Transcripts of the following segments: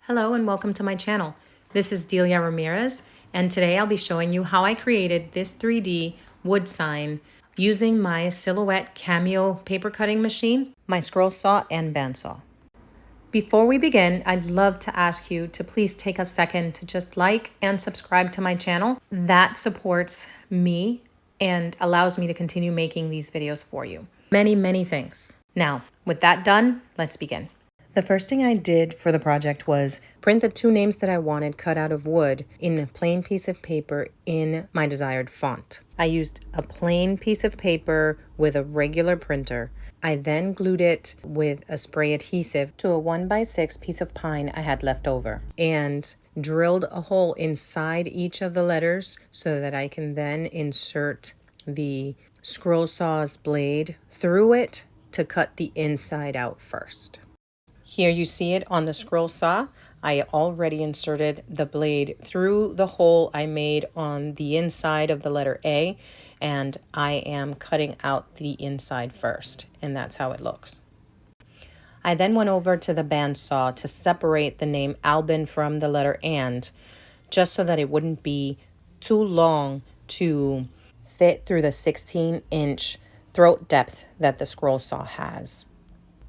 Hello and welcome to my channel. This is Delia Ramirez, and today I'll be showing you how I created this 3D wood sign using my Silhouette Cameo paper cutting machine, my scroll saw, and bandsaw. Before we begin, I'd love to ask you to please take a second to just like and subscribe to my channel. That supports me and allows me to continue making these videos for you. Many things. Now, with that done, let's begin. The first thing I did for the project was print the two names that I wanted cut out of wood in a plain piece of paper in my desired font. I used a plain piece of paper with a regular printer. I then glued it with a spray adhesive to a 1x6 piece of pine I had left over and drilled a hole inside each of the letters so that I can then insert the scroll saw's blade through it to cut the inside out first. Here you see it on the scroll saw. I already inserted the blade through the hole I made on the inside of the letter A, and I am cutting out the inside first, and that's how it looks. I then went over to the bandsaw to separate the name Albin from the letter and, just so that it wouldn't be too long to fit through the 16-inch throat depth that the scroll saw has.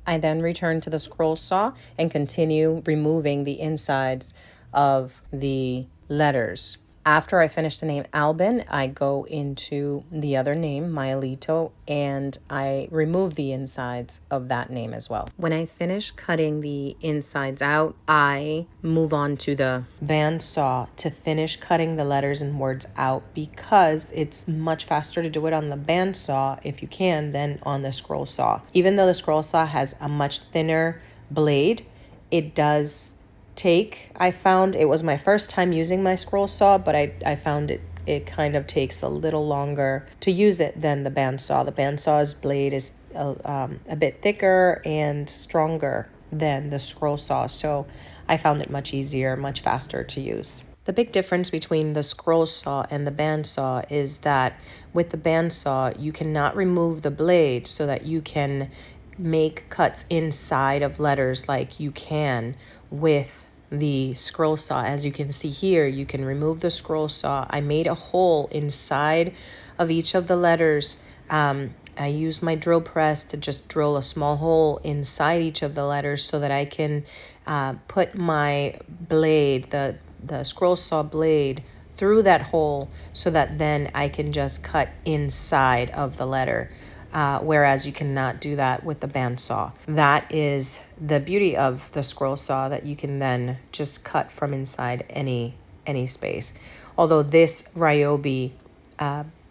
I then return to the scroll saw and continue removing the insides of the letters. After I finish the name Albin, I go into the other name, Mayelito, and I remove the insides of that name as well. When I finish cutting the insides out, I move on to the bandsaw to finish cutting the letters and words out because it's much faster to do it on the bandsaw, if you can, than on the scroll saw. Even though the scroll saw has a much thinner blade, it does take, I found, it was my first time using my scroll saw, but I found it kind of takes a little longer to use it than the bandsaw. The bandsaw's blade is a bit thicker and stronger than the scroll saw, so I found it much easier, much faster to use. The big difference between the scroll saw and the bandsaw is that with the bandsaw, you cannot remove the blade so that you can make cuts inside of letters like you can with the scroll saw. As you can see here, you can remove the scroll saw. I made a hole inside of each of the letters. I used my drill press to just drill a small hole inside each of the letters so that I can put my blade, the scroll saw blade, through that hole so that then I can just cut inside of the letter. Whereas you cannot do that with the bandsaw. That is the beauty of the scroll saw, that you can then just cut from inside any space. Although this Ryobi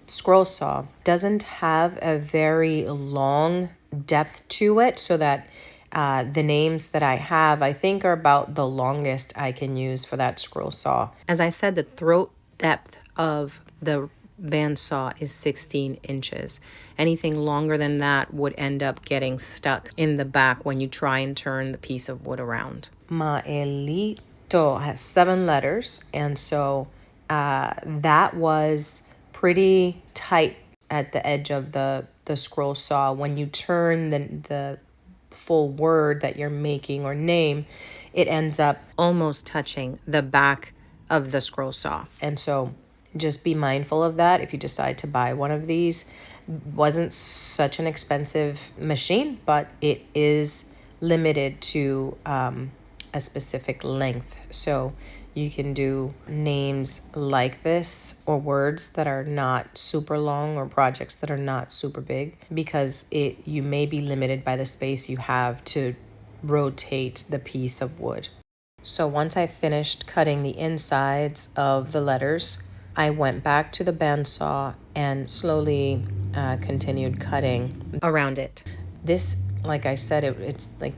scroll saw doesn't have a very long depth to it, so that the names that I have, I think, are about the longest I can use for that scroll saw. As I said, the throat depth of the bandsaw is 16 inches. Anything longer than that would end up getting stuck in the back when you try and turn the piece of wood around. Mayelito has 7 letters, and so that was pretty tight at the edge of the scroll saw. When you turn the full word that you're making or name, it ends up almost touching the back of the scroll saw. And so just be mindful of that if you decide to buy one of these. Wasn't such an expensive machine, but it is limited to a specific length. So you can do names like this or words that are not super long or projects that are not super big, because you may be limited by the space you have to rotate the piece of wood. So once I finished cutting the insides of the letters, I went back to the bandsaw and slowly continued cutting around it. This, like I said, it's like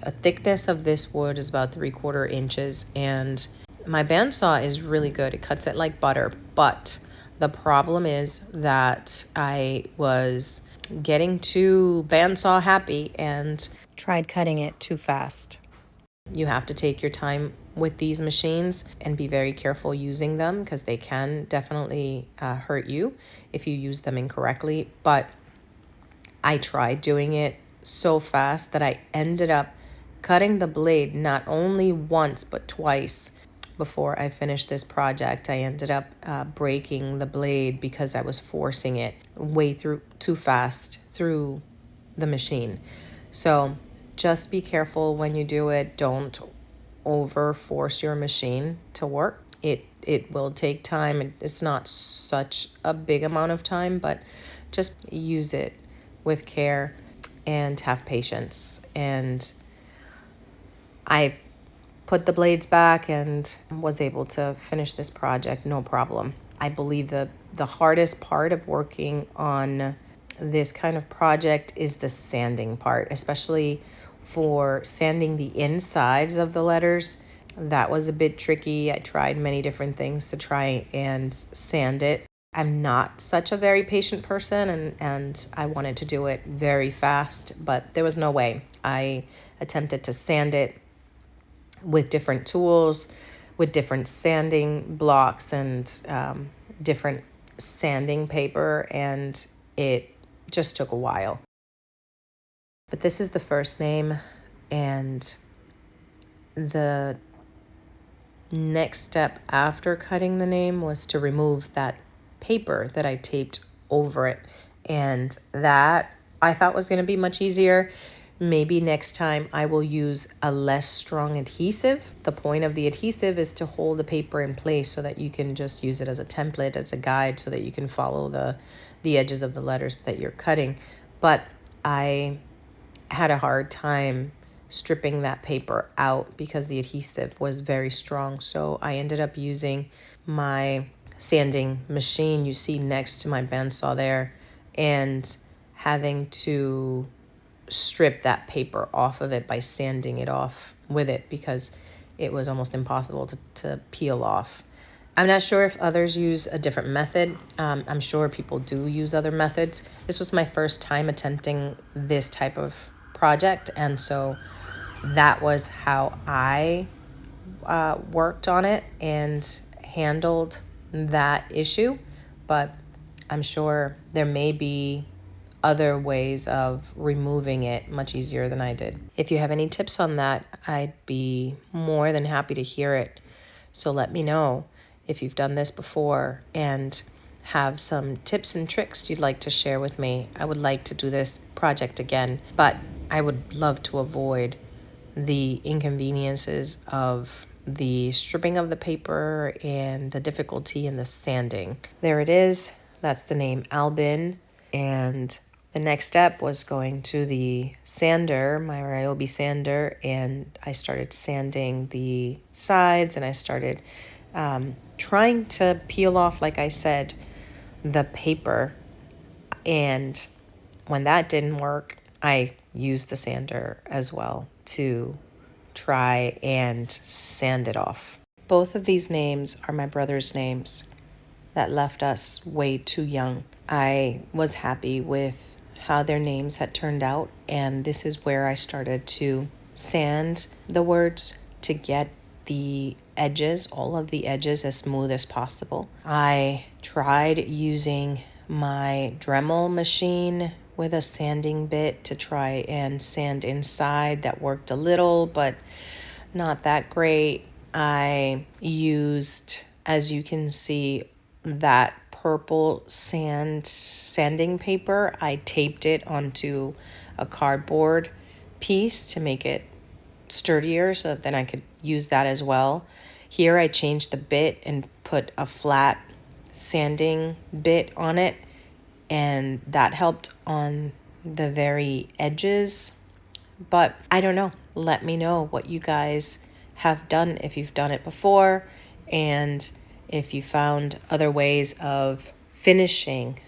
a thickness of this wood is about 3/4 inches, and my bandsaw is really good. It cuts it like butter, but the problem is that I was getting too bandsaw happy and tried cutting it too fast. You have to take your time with these machines and be very careful using them, because they can definitely hurt you if you use them incorrectly. But I tried doing it so fast that I ended up cutting the blade not only once but twice before I finished this project. I ended up breaking the blade because I was forcing it way through too fast through the machine. So just be careful when you do it. Don't over force your machine to work. It will take time. It's not such a big amount of time, but just use it with care and have patience. And I put the blades back and was able to finish this project no problem. I believe the hardest part of working on this kind of project is the sanding part, especially for sanding the insides of the letters. That was a bit tricky. I tried many different things to try and sand it. I'm not such a very patient person, and I wanted to do it very fast, but there was no way. I attempted to sand it with different tools, with different sanding blocks and different sanding paper, and it just took a while. But this is the first name, and the next step after cutting the name was to remove that paper that I taped over it. And that I thought was going to be much easier. Maybe next time I will use a less strong adhesive. The point of the adhesive is to hold the paper in place so that you can just use it as a template, as a guide, so that you can follow the edges of the letters that you're cutting. But I had a hard time stripping that paper out because the adhesive was very strong. So I ended up using my sanding machine you see next to my bandsaw there, and having to strip that paper off of it by sanding it off with it because it was almost impossible to peel off. I'm not sure if others use a different method. I'm sure people do use other methods. This was my first time attempting this type of project, and so that was how I worked on it and handled that issue. But I'm sure there may be other ways of removing it much easier than I did. If you have any tips on that, I'd be more than happy to hear it. So let me know if you've done this before and have some tips and tricks you'd like to share with me. I would like to do this project again, but I would love to avoid the inconveniences of the stripping of the paper and the difficulty in the sanding. There it is. That's the name Albin. And the next step was going to the sander, my Ryobi sander, and I started sanding the sides, and I started trying to peel off, like I said, the paper. And when that didn't work, I used the sander as well to try and sand it off. Both of these names are my brother's names that left us way too young. I was happy with how their names had turned out, and this is where I started to sand the words to get the edges, all of the edges, as smooth as possible. I tried using my Dremel machine with a sanding bit to try and sand inside. That worked a little, but not that great. I used, as you can see, that purple sanding paper. I taped it onto a cardboard piece to make it sturdier so that then I could use that as well. Here I changed the bit and put a flat sanding bit on it, and that helped on the very edges. But I don't know. Let me know what you guys have done, if you've done it before, and if you found other ways of finishing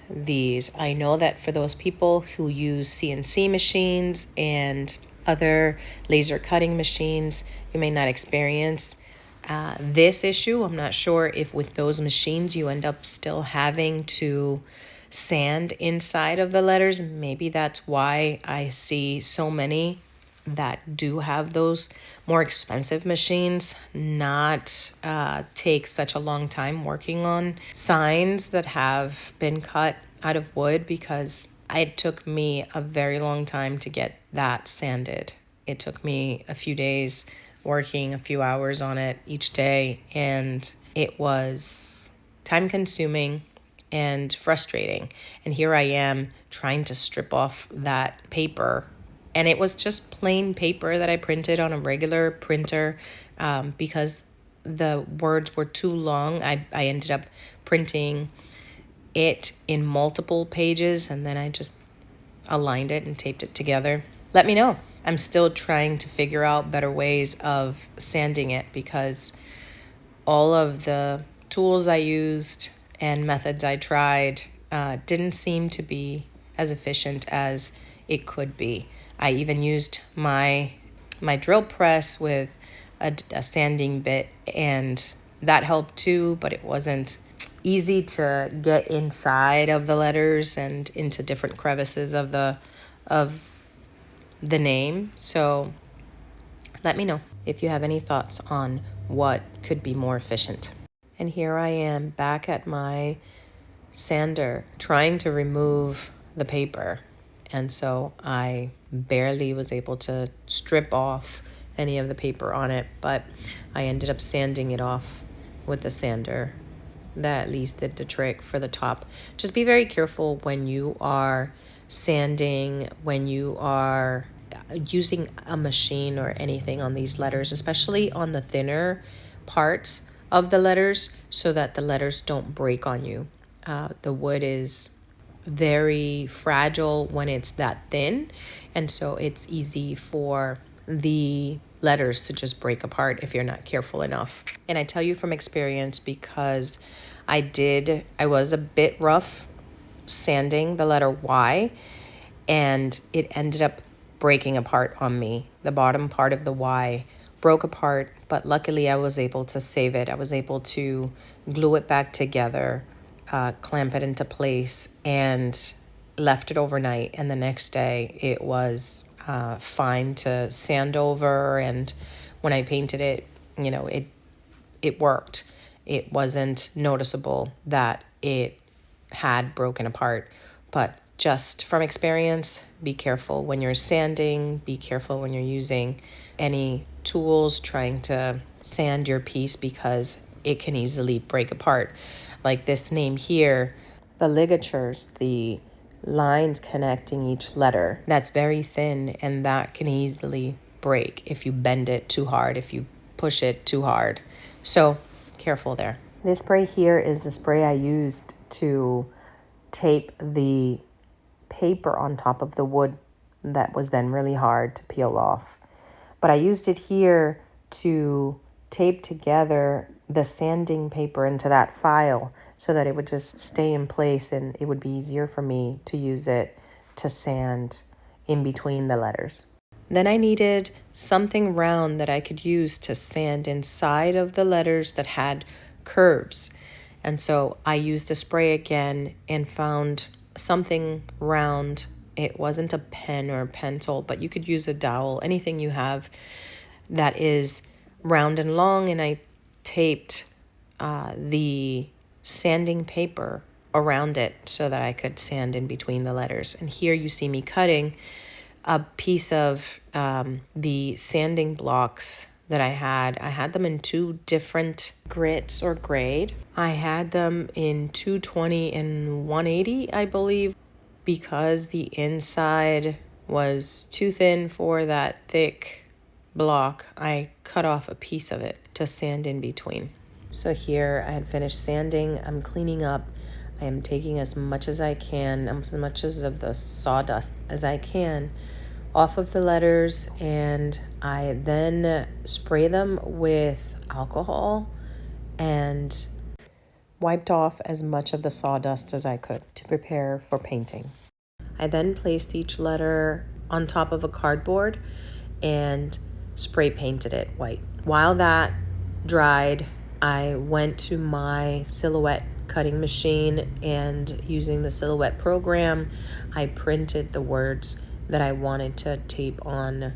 these. I know that for those people who use CNC machines and other laser cutting machines, you may not experience this issue. I'm not sure if with those machines you end up still having to sand inside of the letters. Maybe that's why I see so many that do have those more expensive machines not take such a long time working on signs that have been cut out of wood, because it took me a very long time to get that sanded It took me a few days working a few hours on it each day, and it was time consuming and frustrating. And here I am trying to strip off that paper. And it was just plain paper that I printed on a regular printer because the words were too long. I ended up printing it in multiple pages, and then I just aligned it and taped it together. Let me know. I'm still trying to figure out better ways of sanding it because all of the tools I used and methods I tried didn't seem to be as efficient as it could be. I even used my drill press with a sanding bit, and that helped too, but it wasn't easy to get inside of the letters and into different crevices of the name. So let me know if you have any thoughts on what could be more efficient. And here I am back at my sander trying to remove the paper. And so I barely was able to strip off any of the paper on it, but I ended up sanding it off with the sander. That at least did the trick for the top. Just be very careful when you are sanding, when you are using a machine or anything on these letters, especially on the thinner parts of the letters, so that the letters don't break on you. The wood is very fragile when it's that thin, and so it's easy for the letters to just break apart if you're not careful enough. And I tell you from experience because I was a bit rough sanding the letter Y, and it ended up breaking apart on me. The bottom part of the Y broke apart, but luckily I was able to save it. I was able to glue it back together, clamp it into place, and left it overnight. And the next day it was fine to sand over. And when I painted it, it worked. It wasn't noticeable that it had broken apart. But just from experience, be careful when you're sanding, be careful when you're using any tools trying to sand your piece because it can easily break apart. Like this name here, the ligatures, the lines connecting each letter, that's very thin, and that can easily break if you bend it too hard, if you push it too hard. So careful there. This spray here is the spray I used to tape the paper on top of the wood that was then really hard to peel off. But I used it here to tape together the sanding paper into that file so that it would just stay in place and it would be easier for me to use it to sand in between the letters. Then I needed something round that I could use to sand inside of the letters that had curves. And so I used a spray again and found something round. It wasn't a pen or a pencil, but you could use a dowel, anything you have that is round and long. And I taped the sanding paper around it so that I could sand in between the letters. And here you see me cutting a piece of the sanding blocks that I had them in two different grits or grade. I had them in 220 and 180, I believe, because the inside was too thin for that thick block. I cut off a piece of it to sand in between. So here I had finished sanding. I'm cleaning up. I am taking as much as I can, as much of the sawdust as I can off of the letters, and I then spray them with alcohol and wiped off as much of the sawdust as I could to prepare for painting. I then placed each letter on top of a cardboard and spray painted it white. While that dried, I went to my Silhouette cutting machine, and using the Silhouette program, I printed the words that I wanted to tape on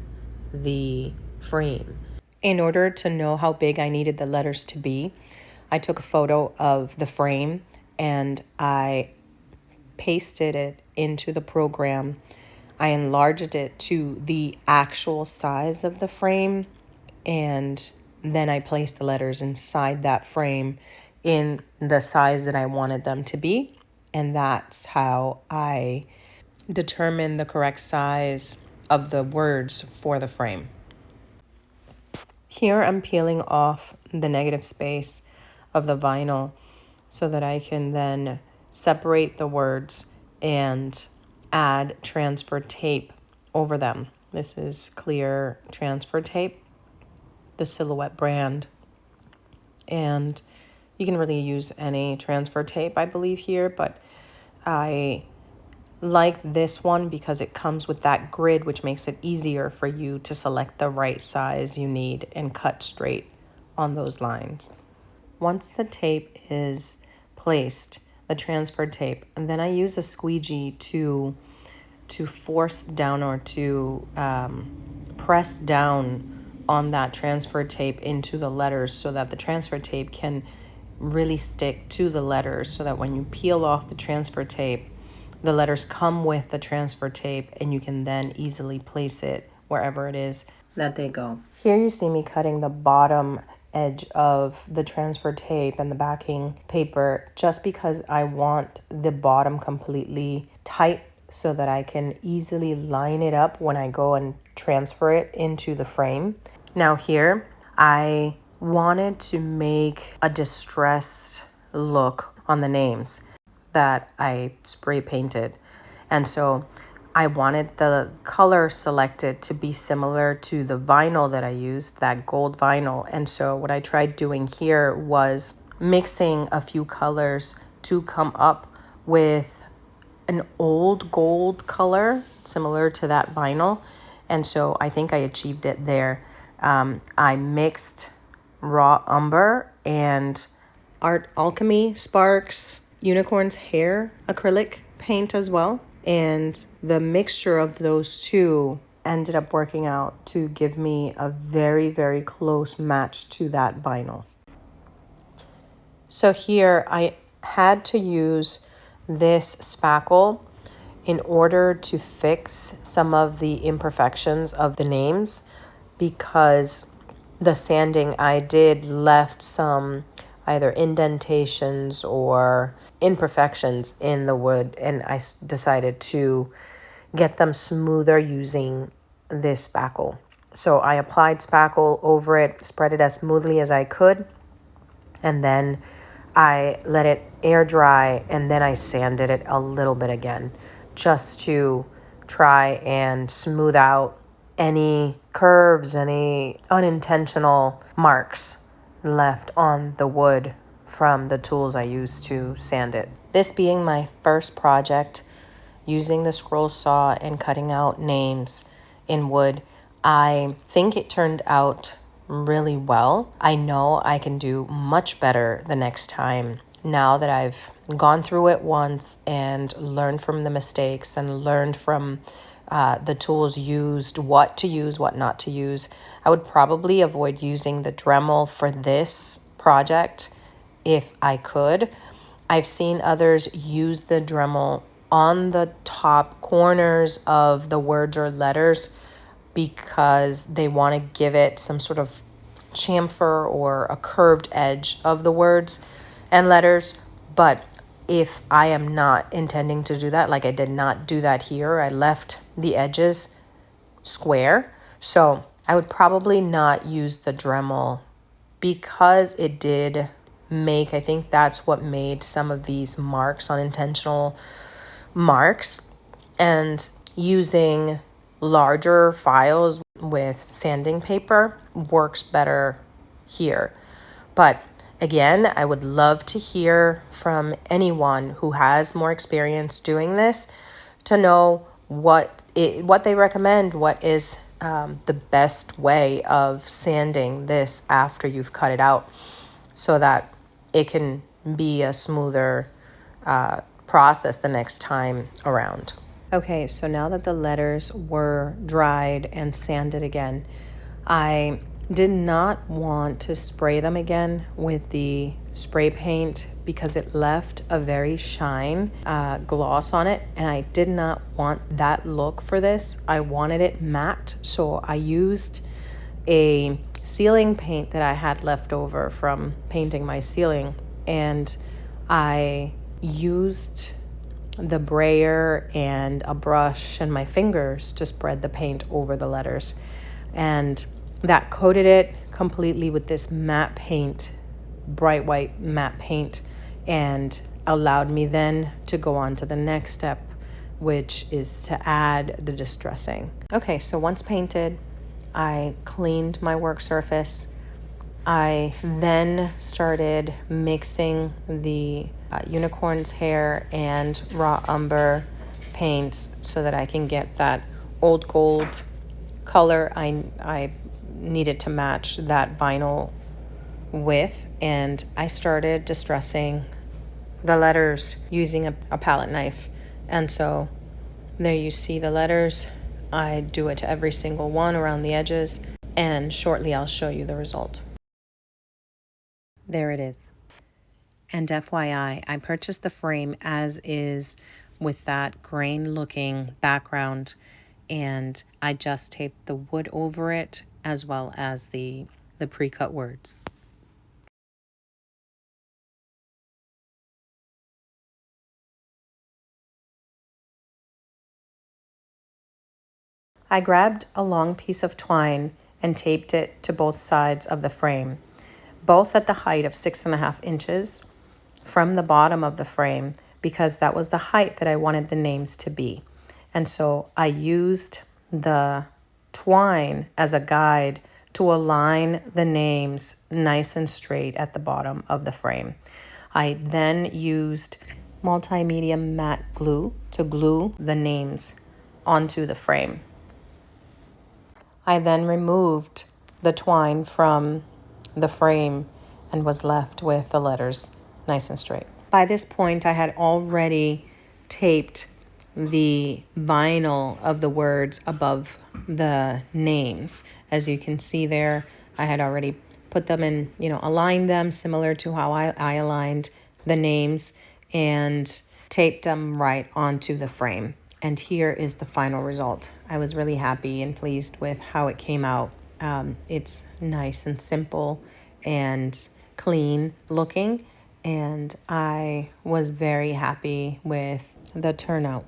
the frame. In order to know how big I needed the letters to be, I took a photo of the frame and I pasted it into the program I enlarged it to the actual size of the frame, and then I placed the letters inside that frame in the size that I wanted them to be. And that's how I determine the correct size of the words for the frame. Here I'm peeling off the negative space of the vinyl so that I can then separate the words and add transfer tape over them. This is clear transfer tape, the Silhouette brand. And you can really use any transfer tape, I believe, here, but I like this one because it comes with that grid, which makes it easier for you to select the right size you need and cut straight on those lines. Once the tape is placed, the transfer tape, and then I use a squeegee to force down or to press down on that transfer tape into the letters so that the transfer tape can really stick to the letters, so that when you peel off the transfer tape, the letters come with the transfer tape and you can then easily place it wherever it is that they go. Here you see me cutting the bottom edge of the transfer tape and the backing paper just because I want the bottom completely tight so that I can easily line it up when I go and transfer it into the frame. Now here, I wanted to make a distressed look on the names that I spray painted. And so I wanted the color selected to be similar to the vinyl that I used, that gold vinyl. And so what I tried doing here was mixing a few colors to come up with an old gold color similar to that vinyl. And so I think I achieved it there. I mixed raw umber and Art Alchemy Sparks Unicorn's Hair acrylic paint as well. And the mixture of those two ended up working out to give me a very, very close match to that vinyl. So here I had to use this spackle in order to fix some of the imperfections of the names, because the sanding I did left some either indentations or imperfections in the wood, and I decided to get them smoother using this spackle. So I applied spackle over it, spread it as smoothly as I could, and then I let it air dry, and then I sanded it a little bit again just to try and smooth out any curves, any unintentional marks left on the wood from the tools I used to sand it. This being my first project using the scroll saw and cutting out names in wood, I think it turned out really well. I know I can do much better the next time now that I've gone through it once and learned from the mistakes and learned from the tools used, what to use, what not to use. I would probably avoid using the Dremel for this project if I could. I've seen others use the Dremel on the top corners of the words or letters because they want to give it some sort of chamfer or a curved edge of the words and letters. But if I am not intending to do that, like I did not do that here, I left the edges square. So I would probably not use the Dremel because it did make, I think that's what made some of these marks, unintentional marks. And using larger files with sanding paper works better here. But again, I would love to hear from anyone who has more experience doing this to know what they recommend, what is the best way of sanding this after you've cut it out so that it can be a smoother process the next time around. Okay, so now that the letters were dried and sanded again, I did not want to spray them again with the spray paint because it left a very shine gloss on it, and I did not want that look for this. I wanted it matte, so I used a ceiling paint that I had left over from painting my ceiling, and I used the brayer and a brush and my fingers to spread the paint over the letters, and that coated it completely with this matte paint, bright white matte paint, and allowed me then to go on to the next step, which is to add the distressing. Okay, so once painted, I cleaned my work surface. I then started mixing the unicorn's hair and raw umber paints so that I can get that old gold color I needed to match that vinyl with. And I started distressing the letters using a palette knife. And so there you see the letters. I do it to every single one around the edges, and shortly I'll show you the result. There it is. And FYI, I purchased the frame as is with that grain looking background, and I just taped the wood over it as well as the pre-cut words. I grabbed a long piece of twine and taped it to both sides of the frame, both at the height of 6.5 inches from the bottom of the frame, because that was the height that I wanted the names to be. And so I used the twine as a guide to align the names nice and straight at the bottom of the frame. I then used multimedia matte glue to glue the names onto the frame. I then removed the twine from the frame and was left with the letters nice and straight. By this point, I had already taped the vinyl of the words above the names. As you can see there, I had already put them in, aligned them similar to how I aligned the names, and taped them right onto the frame. And here is the final result. I was really happy and pleased with how it came out. It's nice and simple and clean looking, and I was very happy with the turnout.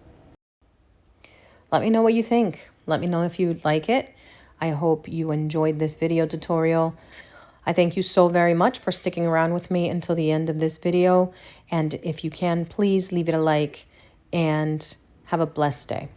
Let me know what you think. Let me know if you like it. I hope you enjoyed this video tutorial. I thank you so very much for sticking around with me until the end of this video. And if you can, please leave it a like and have a blessed day.